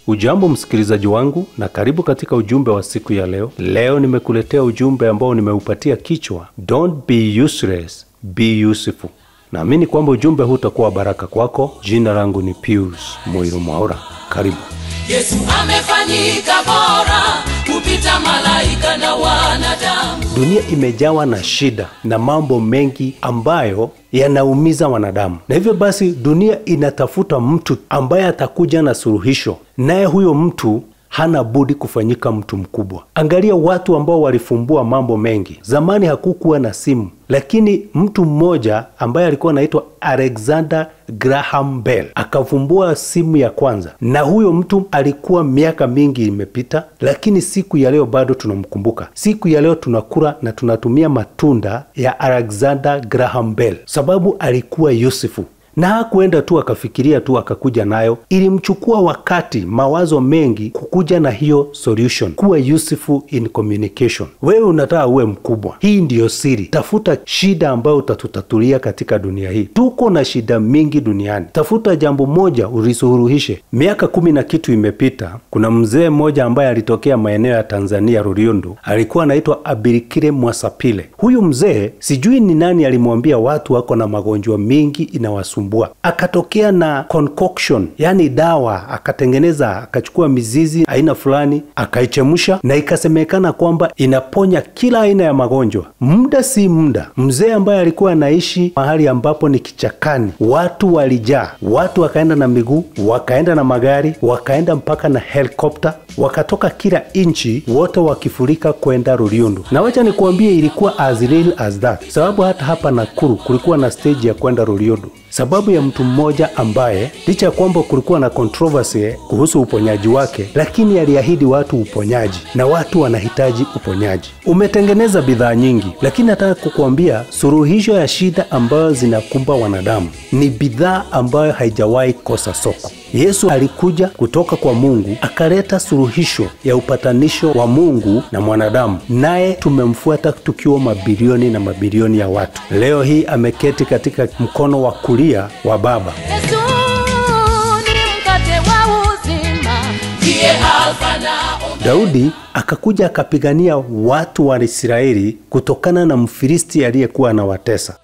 Ujambo msikilizaji wangu na karibu katika ujumbe wa siku ya leo. Leo nimekuletea ujumbe ambao nimeupatia kichwa Don't be useless, be useful. Naamini kwamba ujumbe huu utakuwa baraka kwako. Jina langu ni Pius Moiro Mwaura. Karibu. Yesu amefanyika bora kupita malaika na wanadamu. Dunia imejawa na shida na mambo mengi ambayo yanaumiza wanadamu. Na hivyo basi dunia inatafuta mtu ambaye atakuja na suluhisho. Naye huyo mtu hana budi kufanyika mtu mkubwa. Angalia watu ambao walifumbua mambo mengi. Zamani hakukuwa na simu, lakini mtu mmoja ambaye alikuwa anaitwa Alexander Graham Bell akafumbua simu ya kwanza. Na huyo mtu alikuwa miaka mingi imepita, lakini siku ya leo bado tunamkumbuka. Siku ya leo tunakula na tunatumia matunda ya Alexander Graham Bell sababu alikuwa useful. Na hakuenda tu akafikiria tu akakuja nayo. Ilimchukua wakati, mawazo mengi kukuja na hiyo solution. Kuwa useful in communication. Wewe unataka uwe mkubwa. Hii ndiyo siri. Tafuta shida ambayo utatutatulia katika dunia hii. Tuko na shida mingi duniani. Tafuta jambo moja ulisuluhishe. Miaka 10 na kitu imepita. Kuna mzee mmoja ambaye alitokea maeneo ya Tanzania, Ruriondo. Alikuwa anaitwa Abirikire Mwasapile. Huyu mzee sijui ni nani alimwambia watu wako na magonjwa mingi inawasumbua. Akatokea na concoction, yani dawa, akatengeneza, akachukua mizizi aina fulani, akaichemusha na ikasemekana kwamba inaponya kila aina ya magonjwa. Muda si muda, mzee ambaye alikuwa anaishi mahali ambapo ni kichakani, watu walijaa. Watu wakaenda na miguu, wakaenda na magari, wakaenda mpaka na helikopta, wakatoka kila inchi, wote wakifurika kwenda Ruriondo. Na wacha nikuambie ilikuwa as real as that. Sababu hata hapa Nakuru kulikuwa na stage ya kwenda Ruriondo. Sababu ya mtu mmoja ambaye licha kwamba kulikuwa na controversy kuhusu uponyaji wake, lakini aliahidi watu uponyaji na watu wanahitaji uponyaji. Umetengeneza bidhaa nyingi, lakini nataka kukuambia suluhisho ya shida ambayo zinakumba wanadamu ni bidhaa ambayo haijawahi kosa soko. Yesu alikuja kutoka kwa Mungu, akaleta suluhisho ya upatanisho wa Mungu na mwanadamu. Naye tumemfuata tukiwa mabilioni na mabilioni ya watu. Leo hii ameketi katika mkono wa kulia wa Baba. Yesu ni mkate wa uzima, ndiye Alfa na Omega. Daudi akakuja akapigania watu wa Israeli kutokana na Mfilisti aliyekuwa anawatesa.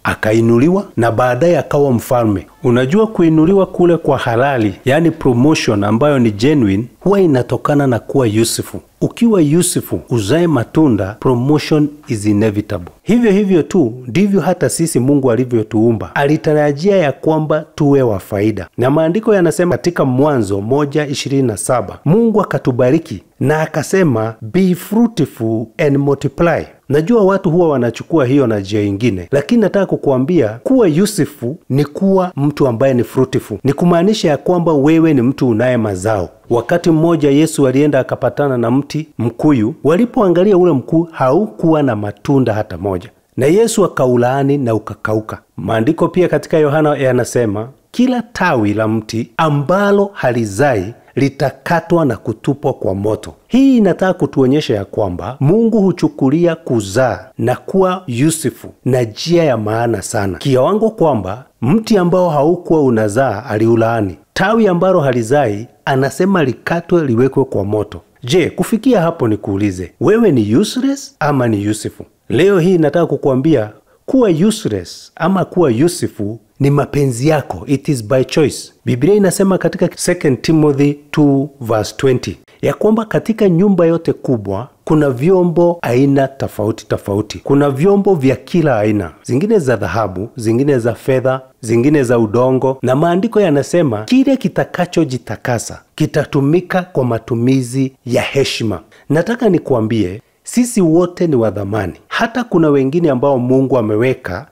Akainuliwa na baadaye akawa mfalme. Unajua kuinuliwa kule kwa halali, yani promotion ambayo ni genuine, huwa inatokana na kuwa useful. Ukiwa useful, uzae matunda, promotion is inevitable. Hivyo tu ndivyo hata sisi Mungu alivyotuumba. Alitarajia ya kwamba tuwe wa faida. Na maandiko yanasema katika Mwanzo 1:27, Mungu akatubariki na akasema be fruitful and multiply. Najua watu huwa wanachukua hiyo na njia nyingine, lakini nataka kukuambia kuwa useful ni kuwa mtu ambaye ni fruitful. Ni kumaanisha ya kwamba wewe ni mtu unaye mazao. Wakati mmoja Yesu alienda akapatana na mti mkuyu. Walipoangalia ule mkuu haukuwa na matunda hata moja, na Yesu akaulaani na ukakauka. Maandiko pia katika Yohana yanasema kila tawi la mti ambalo halizai litakatwa na kutupwa kwa moto. Hii inataka kutuonyesha ya kwamba Mungu huchukulia kuzaa na kuwa useful na njia ya maana sana, kiwango kwamba mti ambao haukuwa unazaa aliulaani. Tawi ambalo halizai anasema likatwe liwekwe kwa moto. Je, kufikia hapo nikuulize, wewe ni useless ama ni useful? Leo hii nataka kukuambia kuwa useless ama kuwa useful ni mapenzi yako. It is by choice. Biblia inasema katika 2 Timothy 2:20 ya kwamba katika nyumba yote kubwa kuna vyombo aina tofauti. Kuna vyombo vya kila aina, zingine za dhahabu, zingine za fedha, zingine za udongo. Na maandiko yanasema kile kitakachojitakasa kitatumika kwa matumizi ya heshima. Nataka nikuambie sisi wote ni wa dhamani. Hata kuna wengine ambao Mungu ameweka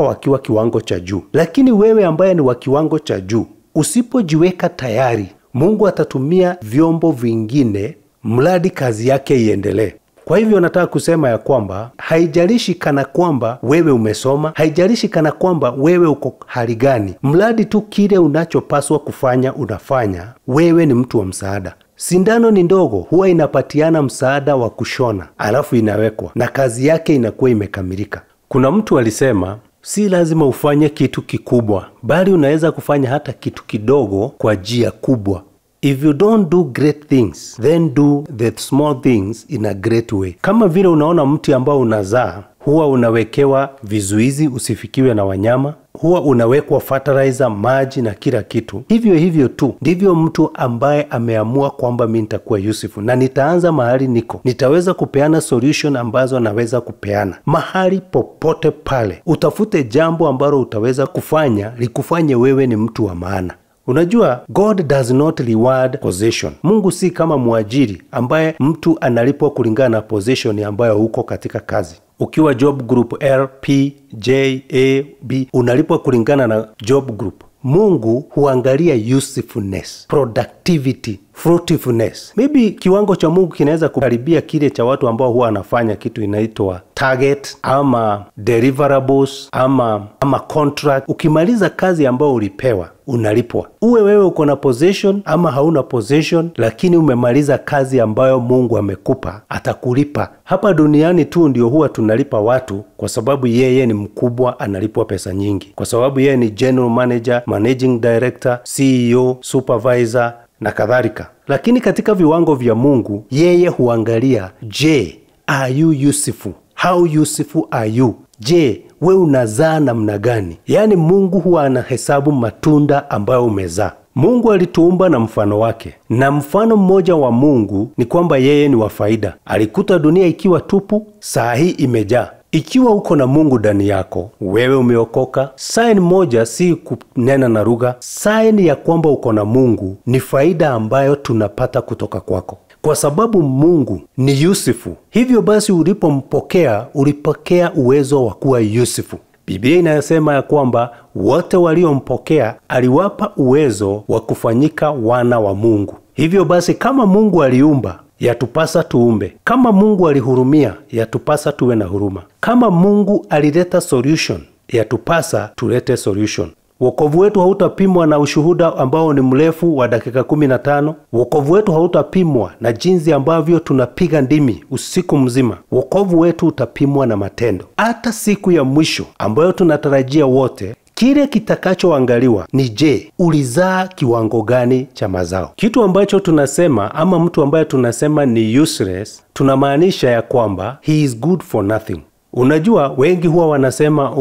wakiwa kiwango cha juu. Lakini wewe ambaye ni wa kiwango cha juu, usipojiweka tayari, Mungu atatumia vyombo vingine mradi kazi yake iendelee. Kwa hivyo nataka kusema ya kwamba haijalishi kana kwamba wewe umesoma, haijalishi kana kwamba wewe uko hali gani, mradi tu kile unachopaswa kufanya unafanya, wewe ni mtu wa msaada. Sindano ni ndogo, huwa inapatiana msaada wa kushona, alafu inawekwa na kazi yake inakuwa imekamilika. Kuna mtu alisema si lazima ufanye kitu kikubwa, bali unaweza kufanya hata kitu kidogo kwa njia kubwa. If you don't do great things, then do the small things in a great way. Kama vile unaona mti ambao unazaa, huwa unawekewa vizuizi usifikiwe na wanyama, huwa unawekwa fertilizer, maji na kila kitu. Hivyo tu ndivyo mtu ambaye ameamua kwamba mimi nitakuwa useful na nitaanza mahali niko, nitaweza kupeana solution ambazo naweza kupeana mahali popote pale. Utafute jambo ambalo utaweza kufanya likufanye wewe ni mtu wa maana. Unajua, God does not reward possession. Mungu si kama mwajiri ambaye mtu analipwa kulingana na position ambayo uko katika kazi. Ukiwa job group L, P, J, A, B, unalipwa kulingana na job group. Mungu huangalia usefulness, productivity, fruitfulness. Maybe kiwango cha Mungu kinaweza kukaribia kile cha watu ambao huwa anafanya kitu inaitwa target ama deliverables ama contract. Ukimaliza kazi ambayo ulipewa, unalipwa. Uwe wewe uko na possession ama hauna possession, lakini umemaliza kazi ambayo Mungu amekupa, atakulipa. Hapa duniani tu ndio huwa tunalipa watu kwa sababu yeye ni mkubwa, analipwa pesa nyingi. Kwa sababu yeye ni general manager, managing director, CEO, supervisor na kadhalika. Lakini katika viwango vya Mungu, yeye huangalia, je, are you useful? How useful are you? Je, we unazaa namna gani? Yaani Mungu huwa anahesabu matunda ambayo umezaa. Mungu alituumba na mfano wake. Na mfano mmoja wa Mungu ni kwamba yeye ni wa faida. Alikuta dunia ikiwa tupu, saa hii imejaa. Ikiwa uko na Mungu ndani yako, wewe umeokoka. Sign moja si kunena na lugha. Sign ya kwamba uko na Mungu ni faida ambayo tunapata kutoka kwako. Kwa sababu Mungu ni useful. Hivyo basi ulipompokea, ulipokea uwezo wa kuwa useful. Biblia inasema ya kwamba wote waliompokea aliwapa uwezo wa kufanyika wana wa Mungu. Hivyo basi kama Mungu aliumba, yatupasa tuumbe. Kama Mungu alihurumia, yatupasa tuwe na huruma. Kama Mungu alileta solution, yatupasa tulete solution. Wokovu wetu hautapimwa na ushuhuda ambao ni mrefu wa dakika 15. Wokovu wetu hautapimwa na jinsi ambavyo tunapiga ndimi usiku mzima. Wokovu wetu utapimwa na matendo. Hata siku ya mwisho ambayo tunatarajia wote, kile kitakachoangaliwa ni je, ulizaa kiwango gani cha mazao. Kitu ambacho tunasema ama mtu ambaye tunasema ni useless, tunamaanisha ya kwamba he is good for nothing. Unajua, wengi huwa wanasema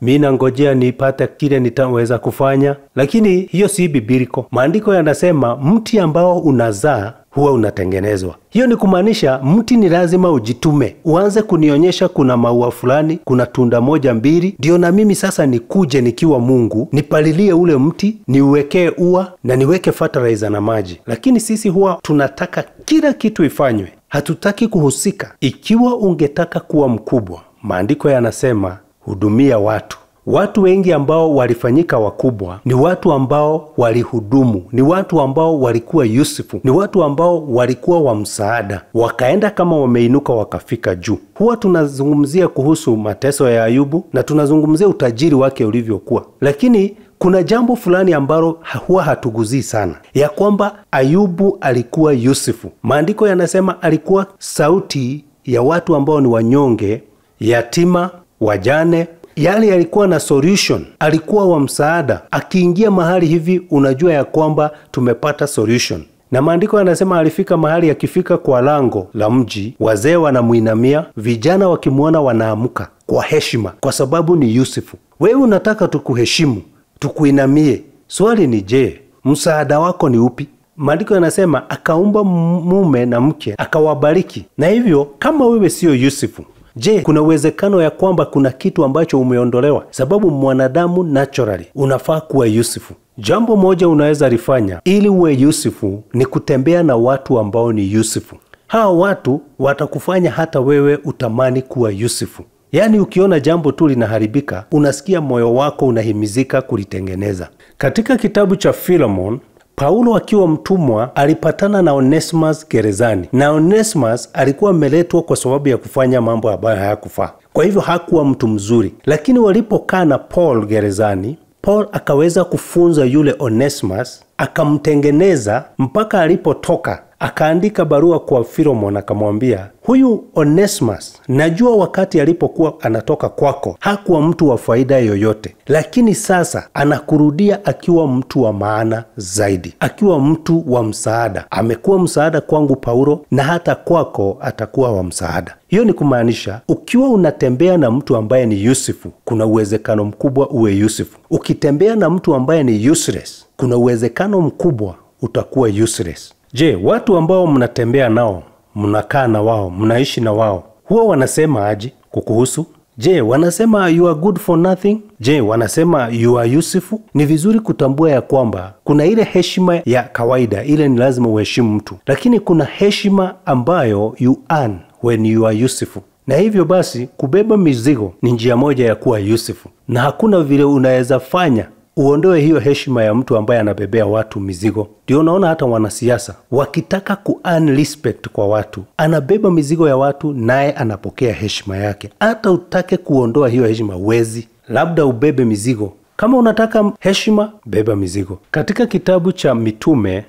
mimi nangojea nipate kile nitaweza kufanya, lakini hiyo si bibiliko. Maandiko yanasema mti ambao unazaa huwa unatengenezwa. Hiyo ni kumaanisha mti ni lazima ujitume. Uanze kunionyesha kuna maua fulani, kuna tunda moja mbili, ndio na mimi sasa nikuje nikiwa Mungu, nipalilie ule mti, niuwekee ua na niweke fertilizer na maji. Lakini sisi huwa tunataka kila kitu ifanywe. Hatutaki kuhusika. Ikiwa ungetaka kuwa mkubwa, maandiko yanasema hudumia watu. Watu wengi ambao walifanyika wakubwa ni watu ambao walihudumu, ni watu ambao walikuwa useful, ni watu ambao walikuwa wa msaada, wakaenda kama wameinuka wakafika juu. Huwa tunazungumzia kuhusu mateso ya Ayubu na tunazungumzia utajiri wake ulivyokuwa. Lakini kuna jambo fulani ambalo huwa hatuguzii sana, ya kwamba Ayubu alikuwa useful. Maandiko yanasema alikuwa sauti ya watu ambao ni wanyonge, yatima, wajane. Yale alikuwa na solution, alikuwa wa msaada. Akiingia mahali hivi unajua ya kwamba tumepata solution. Na maandiko yanasema alifika mahali, akifika kwa lango la mji, wazee wanamuinamia, vijana wakimuona wanaamuka kwa heshima, kwa sababu ni useful. Wewe unataka tukuheshimu, tukuinamie. Swali ni je, msaada wako ni upi? Maandiko yanasema akaumba mume na mke, akawabariki. Na hivyo kama wewe sio useful, je, kuna uwezekano ya kwamba kuna kitu ambacho umeondolewa? Sababu mwanadamu naturally unafaa kuwa useful. Jambo moja unaweza lifanya ili uwe useful ni kutembea na watu ambao ni useful. Hao watu watakufanya hata wewe utamani kuwa useful. Yaani ukiona jambo tu linaharibika, unasikia moyo wako unahimizika kulitengeneza. Katika kitabu cha Philemon, Paulo akiwa mtumwa alipatana na Onesimus gerezani. Na Onesimus alikuwa ameletwa kwa sababu ya kufanya mambo ambayo hayakufaa. Kwa hivyo hakuwa mtu mzuri. Lakini walipokaa na Paul gerezani, Paul akaweza kufunza yule Onesimus, akamtengeneza mpaka alipotoka akaandika barua kwa Philemon akamwambia, huyu Onesimus najua wakati alipokuwa anatoka kwako hakuwa mtu wa faida yoyote, lakini sasa anakurudia akiwa mtu wa maana zaidi, akiwa mtu wa msaada. Amekuwa msaada kwangu Paulo, na hata kwako atakuwa wa msaada. Hiyo ni kumaanisha ukiwa unatembea na mtu ambaye ni Yusufu, kuna uwezekano mkubwa uwe Yusufu. Ukitembea na mtu ambaye ni useless, kuna uwezekano mkubwa utakuwa useless. Je, watu ambao mnatembea nao, mnakaa na wao, mnaishi na wao, huwa wanasema aje kukuhusu? Je, wanasema you are good for nothing? Je, wanasema you are useful? Ni vizuri kutambua ya kwamba kuna ile heshima ya kawaida, ile ni lazima uheshimu mtu, lakini kuna heshima ambayo you earn when you are useful. Na hivyo basi kubeba mizigo ni njia moja ya kuwa useful, na hakuna vile unaweza fanya uondoe hiyo heshima ya mtu ambaye anabebea watu mizigo. Ndio unaona hata wanasiasa wakitaka ku-earn respect kwa watu, anabeba mizigo ya watu naye anapokea heshima yake. Hata utake kuondoa hiyo heshima wezi, labda ubebe mizigo. Kama unataka heshima, beba mizigo. Katika kitabu cha Mitume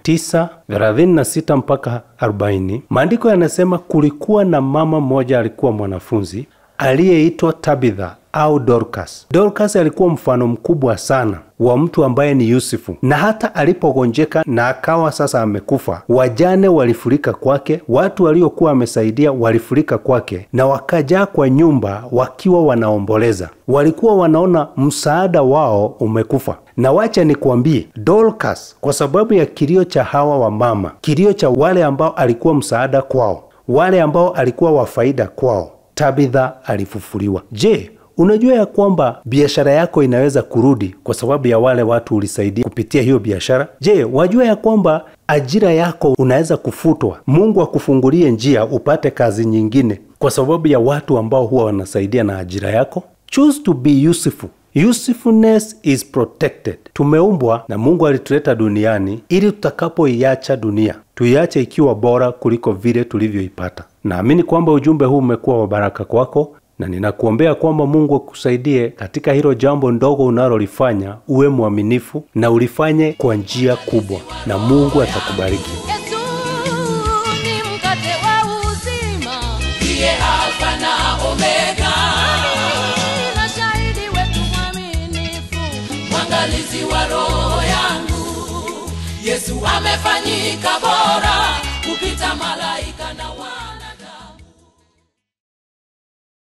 9:36 mpaka 40, maandiko yanasema kulikuwa na mama mmoja alikuwa mwanafunzi aliyeitwa Tabitha au Dorcas. Dorcas alikuwa mfano mkubwa sana wa mtu ambaye ni Yusufu, na hata alipogonjeka na akawa sasa amekufa, wajane walifurika kwake, watu waliokuwa amesaidia walifurika kwake, na wakajaa kwa nyumba wakiwa wanaomboleza. Walikuwa wanaona msaada wao umekufa. Na wacha nikwambie, Dorcas kwa sababu ya kilio cha hawa wa mama, kilio cha wale ambao alikuwa msaada kwao, wale ambao alikuwa wa faida kwao, Tabitha alifufuliwa. Je, unajua ya kwamba biashara yako inaweza kurudi kwa sababu ya wale watu ulisaidia kupitia hiyo biashara? Je, wajua ya kwamba ajira yako unaweza kufutwa, Mungu akufungulie njia upate kazi nyingine kwa sababu ya watu ambao huwa wanasaidia na ajira yako? Choose to be useful. Usefulness is protected. Tumeumbwa na Mungu alituleta duniani ili tutakapoiacha dunia, tuiache ikiwa bora kuliko vile tulivyoipata. Naamini kwamba ujumbe huu umekuwa wa baraka kwako, na ninakuombea kwamba Mungu akusaidie katika hilo jambo ndogo unalolifanya, uwe mwaminifu na ulifanye kwa njia kubwa, na Mungu atakubariki. Yesu ni mkate wa uzima, ndiye Alfa na Omega, na shahidi wetu mwaminifu, mwangalizi wa roho yangu. Yesu amefanyika bora kupita malaika.